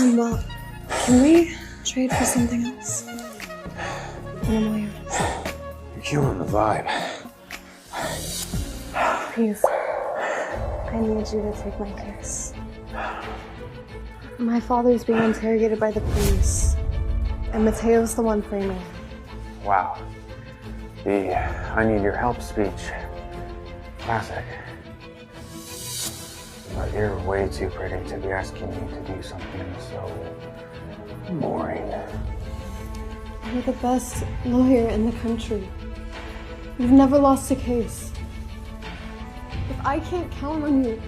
Well, can we trade for something else? And I'm all yours. You're killing the vibe. Please, I need you to take my case. My father's being interrogated by the police, and Mateo's the one framing him. Wow. The I need your help speech. Classic. But you're way too pretty to be asking me to do something so boring. You're the best lawyer in the country. You've never lost a case. If I can't count on you